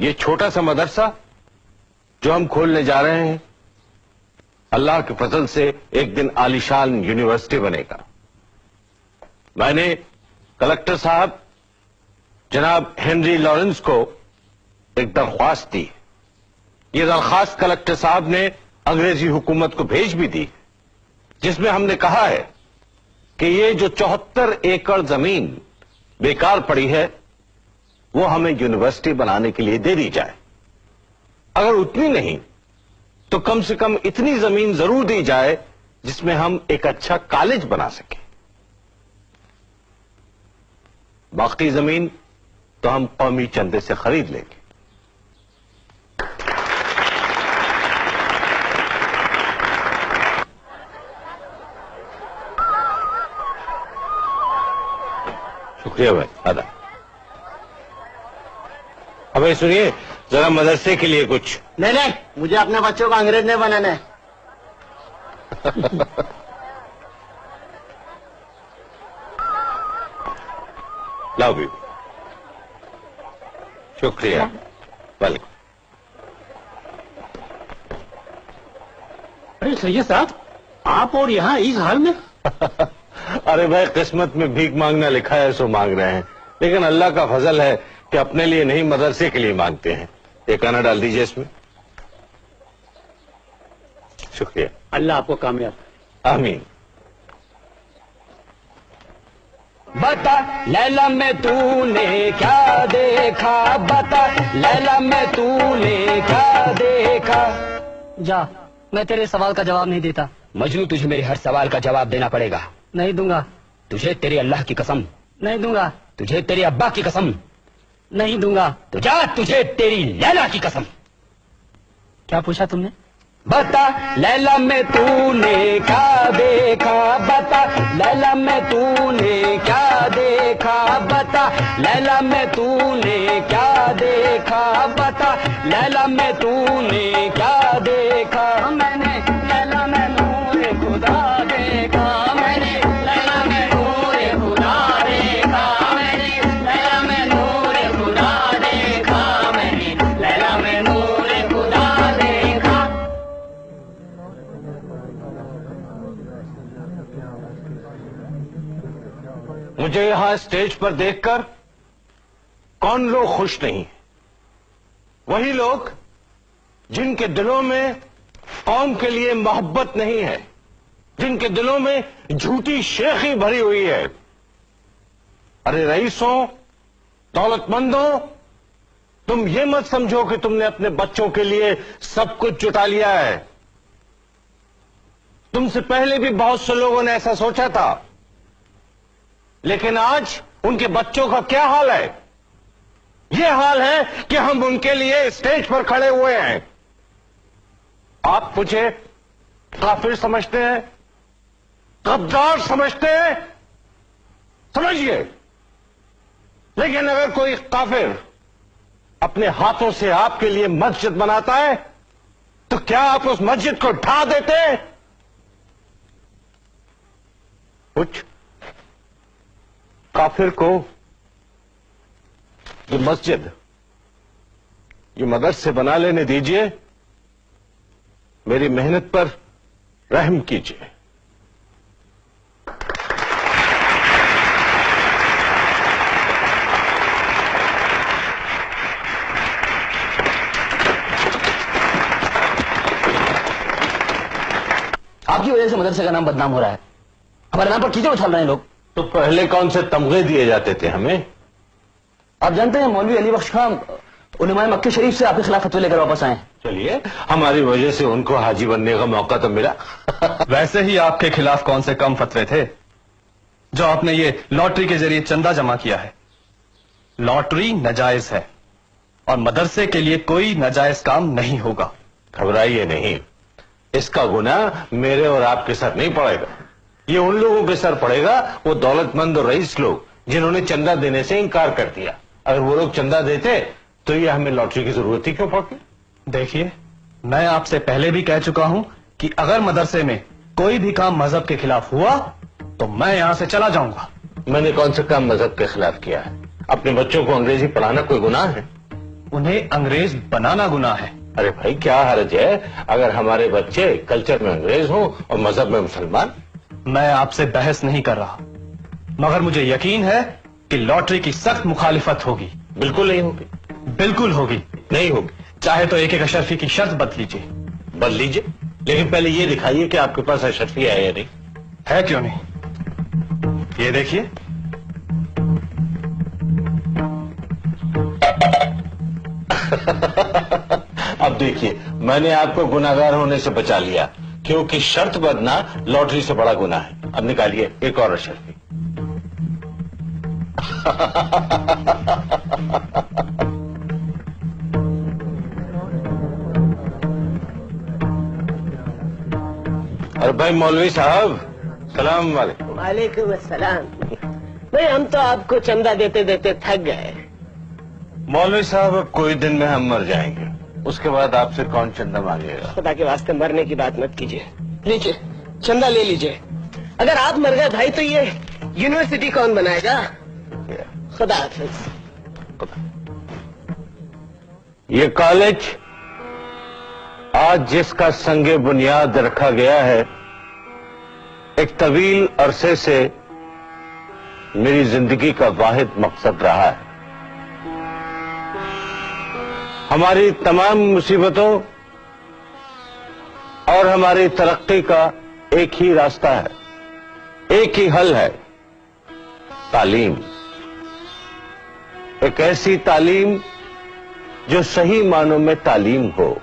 ये छोटा सा मदरसा जो हम खोलने जा रहे हैं, अल्लाह के फजल से एक दिन आलीशान यूनिवर्सिटी बनेगा। मैंने कलेक्टर साहब जनाब हेनरी लॉरेंस को एक दरख्वास्त दी। ये दरख्वास्त कलेक्टर साहब ने अंग्रेजी हुकूमत को भेज भी दी, जिसमें हमने कहा है कि ये जो 74 एकड़ जमीन बेकार पड़ी है वो हमें यूनिवर्सिटी बनाने के लिए दे दी जाए। अगर उतनी नहीं तो कम से कम इतनी जमीन जरूर दी जाए जिसमें हम एक अच्छा कॉलेज बना सकें। बाकी जमीन तो हम कौमी चंदे से खरीद लेंगे। शुक्रिया भाई, आदा। अबे सुनिए, जरा मदरसे के लिए कुछ। नहीं, मुझे अपने बच्चों को अंग्रेज नहीं बनाना है। लाओ भी। शुक्रिया। वेलकम। अरे सैयद साहब, आप और यहाँ इस हाल में? अरे भाई, किस्मत में भीख मांगना लिखा है सो मांग रहे हैं, लेकिन अल्लाह का फजल है कि अपने लिए नहीं मदरसे के लिए मांगते हैं। एक आना डाल दीजिए इसमें। शुक्रिया। अल्लाह आपको कामयाब। आमीन। बता लैला में तूने क्या देखा, बता लैला में तूने क्या देखा। जा, मैं तेरे सवाल का जवाब नहीं देता। मजनू, तुझे मेरे हर सवाल का जवाब देना पड़ेगा। नहीं दूंगा। तुझे तेरे अल्लाह की कसम। नहीं दूंगा। तुझे तेरे अब्बा की कसम। नहीं दूंगा। तो जा, तुझे तेरी लैला की कसम। क्या पूछा तुमने? बता लैला में तूने क्या देखा, बता लैला में तूने क्या देखा, बता लैला में तूने क्या देखा, बता लैला में तूने क्या देखा। मैंने लैला में नूरे खुदा देखा, मैंने लैला में नूरे खुदा देखा, मैंने लैला में नूरे खुदा देखा, मैंने लैला में नूरे खुदा देखा। मुझे यहां स्टेज पर देखकर कौन लोग खुश नहीं? वही लोग जिनके दिलों में कौम के लिए मोहब्बत नहीं है, जिनके दिलों में झूठी शेखी भरी हुई है। अरे रईसों, दौलतमंदों, तुम ये मत समझो कि तुमने अपने बच्चों के लिए सब कुछ जुटा लिया है। तुमसे पहले भी बहुत से लोगों ने ऐसा सोचा था, लेकिन आज उनके बच्चों का क्या हाल है? यह हाल है कि हम उनके लिए स्टेज पर खड़े हुए हैं। आप मुझे काफिर समझते हैं, गद्दार समझते हैं, समझिए, लेकिन अगर कोई काफिर अपने हाथों से आपके लिए मस्जिद बनाता है तो क्या आप उस मस्जिद को ढा देते? कुछ काफिर को ये मस्जिद, ये मदरसे बना लेने दीजिए। मेरी मेहनत पर रहम कीजिए। आपकी वजह से मदरसे का नाम बदनाम हो रहा है। हमारे नाम पर कीचड़ उछाल रहे हैं लोग। तो पहले कौन से तमगे दिए जाते थे हमें? आप जानते हैं मौलवी अली बख्श खान उलमाए मक्के शरीफ से आपके खिलाफ फतवे लेकर वापस आए। चलिए, हमारी वजह से उनको हाजी बनने का मौका तो मिला। वैसे ही आपके खिलाफ कौन से कम फतवे थे जो आपने ये लॉटरी के जरिए चंदा जमा किया है। लॉटरी नाजायज है और मदरसे के लिए कोई नाजायज काम नहीं होगा। घबराइए नहीं, इसका गुनाह मेरे और आपके सर नहीं पड़ेगा। ये उन लोगों के सर पड़ेगा, वो दौलतमंद और रईस लोग जिन्होंने चंदा देने से इनकार कर दिया। अगर वो लोग चंदा देते तो ये हमें लॉटरी की जरूरत ही क्यों पड़ती? देखिए, मैं आपसे पहले भी कह चुका हूं कि अगर मदरसे में कोई भी काम मजहब के खिलाफ हुआ तो मैं यहां से चला जाऊंगा। मैंने कौन सा काम मजहब के खिलाफ किया है? अपने बच्चों को अंग्रेजी पढ़ाना कोई गुनाह है? उन्हें अंग्रेज बनाना गुनाह है। अरे भाई, क्या हर्ज है अगर हमारे बच्चे कल्चर में अंग्रेज हों और मजहब में मुसलमान? मैं आपसे बहस नहीं कर रहा, मगर मुझे यकीन है कि लॉटरी की सख्त मुखालिफत होगी। बिल्कुल नहीं होगी। बिल्कुल होगी। नहीं होगी। चाहे तो एक अशरफी की शर्त बदल लीजिए। बदल लीजिए, लेकिन पहले ये दिखाइए कि आपके पास अशरफी है या नहीं। है क्यों नहीं, ये देखिए। अब देखिए, मैंने आपको गुनाहगार होने से बचा लिया, क्योंकि शर्त बदलना लॉटरी से बड़ा गुनाह है। अब निकालिए एक और अशरफी। अरे भाई मौलवी साहब, सलाम वालेकुम। वालेकुम अस्सलाम। भाई हम तो आपको चंदा देते देते थक गए। मौलवी साहब, अब कोई दिन में हम मर जाएंगे, उसके बाद आपसे कौन चंदा मांगेगा? खुदा के वास्ते मरने की बात मत कीजिए। लीजिए चंदा ले लीजिए। अगर आप मर गए भाई तो ये यूनिवर्सिटी कौन बनाएगा? खुदा हाफिज। ये कॉलेज आज जिसका संगे बुनियाद रखा गया है, एक तवील अरसे से मेरी जिंदगी का वाहिद मकसद रहा है। हमारी तमाम मुसीबतों और हमारी तरक्की का एक ही रास्ता है, एक ही हल है, तालीम। एक ऐसी तालीम जो सही मानों में तालीम हो,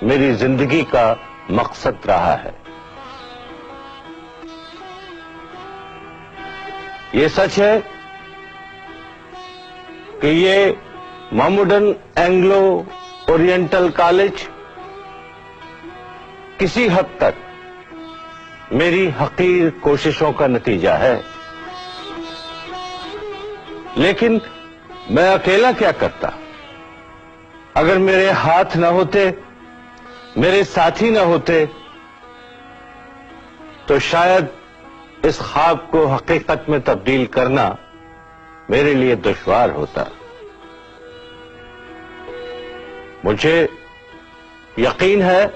मेरी जिंदगी का मकसद रहा है। ये सच है कि ये मोहम्मदन एंग्लो ओरिएंटल कॉलेज किसी हद तक मेरी हकीर कोशिशों का नतीजा है, लेकिन मैं अकेला क्या करता? अगर मेरे हाथ न होते, मेरे साथी न होते, तो शायद इस ख्वाब को हकीकत में तब्दील करना मेरे लिए दुश्वार होता। मुझे यकीन है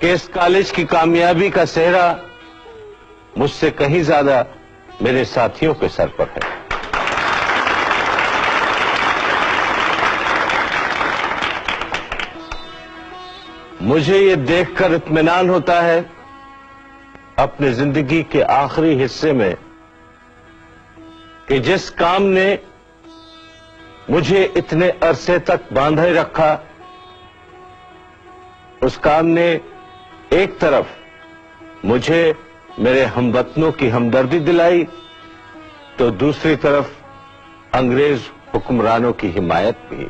कि इस कॉलेज की कामयाबी का सेहरा मुझसे कहीं ज्यादा मेरे साथियों के सर पर है। मुझे ये देखकर इत्मीनान होता है अपने जिंदगी के आखिरी हिस्से में कि जिस काम ने मुझे इतने अरसे तक बांधे रखा, उस काम ने एक तरफ मुझे मेरे हमवतनों की हमदर्दी दिलाई, तो दूसरी तरफ अंग्रेज हुक्मरानों की हिमायत भी।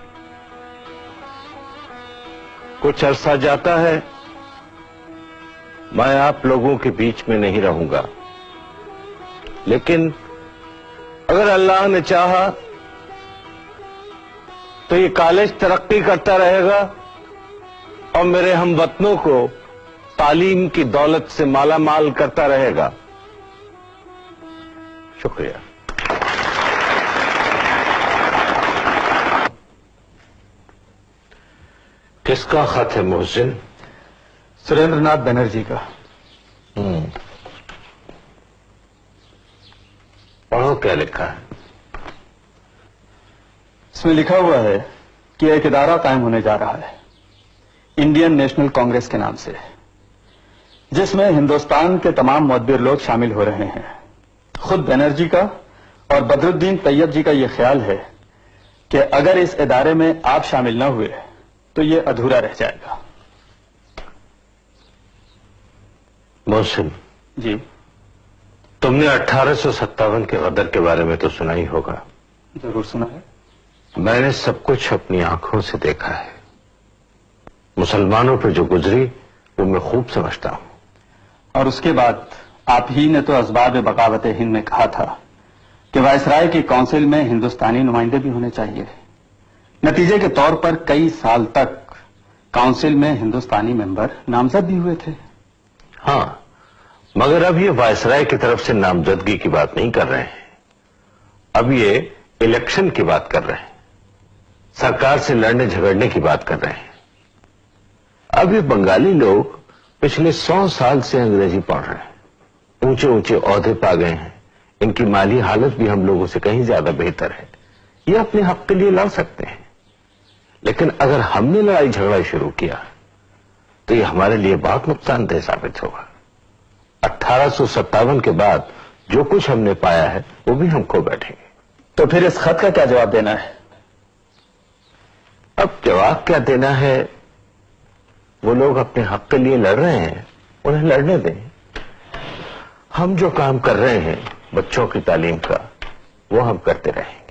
कुछ अरसा जाता है, मैं आप लोगों के बीच में नहीं रहूंगा, लेकिन अगर अल्लाह ने चाहा तो ये कॉलेज तरक्की करता रहेगा और मेरे हमवतनों को तालीम की दौलत से माला माल करता रहेगा। शुक्रिया। किसका खत है मोहसिन? सुरेंद्रनाथ बनर्जी का। पढ़ो क्या लिखा है। इसमें लिखा हुआ है कि एक इदारा कायम होने जा रहा है इंडियन नेशनल कांग्रेस के नाम से, जिसमें हिंदुस्तान के तमाम मुअद्दिर लोग शामिल हो रहे हैं। खुद बनर्जी का और बदरुद्दीन तैयब जी का यह ख्याल है कि अगर इस इदारे में आप शामिल न हुए तो यह अधूरा रह जाएगा। मोहसिन जी, तुमने 1857 के गदर के बारे में तो सुना ही होगा। जरूर सुना है। मैंने सब कुछ अपनी आंखों से देखा है। मुसलमानों पर जो गुजरी वो मैं खूब समझता हूं। और उसके बाद आप ही ने तो असबाब बगावत हिंद में कहा था कि वायसराय की काउंसिल में हिंदुस्तानी नुमाइंदे भी होने चाहिए। नतीजे के तौर पर कई साल तक काउंसिल में हिंदुस्तानी मेंबर नामजद भी हुए थे। हाँ, मगर अब ये वायसराय की तरफ से नामजदगी की बात नहीं कर रहे हैं, अब ये इलेक्शन की बात कर रहे हैं। सरकार से लड़ने झगड़ने की बात कर रहे हैं। अब ये बंगाली लोग पिछले 100 साल से अंग्रेजी पढ़ रहे हैं, ऊंचे ऊंचे ओहदे पा गए हैं, इनकी माली हालत भी हम लोगों से कहीं ज्यादा बेहतर है। ये अपने हक के लिए लड़ सकते हैं, लेकिन अगर हमने लड़ाई झगड़ा शुरू किया तो ये हमारे लिए बहुत नुकसानदेह साबित होगा। 1857 के बाद जो कुछ हमने पाया है वो भी हम खो बैठेंगे। तो फिर इस खत का क्या जवाब देना है? अब जवाब क्या देना है, वो लोग अपने हक के लिए लड़ रहे हैं, उन्हें लड़ने दें। हम जो काम कर रहे हैं बच्चों की तालीम का, वो हम करते रहें।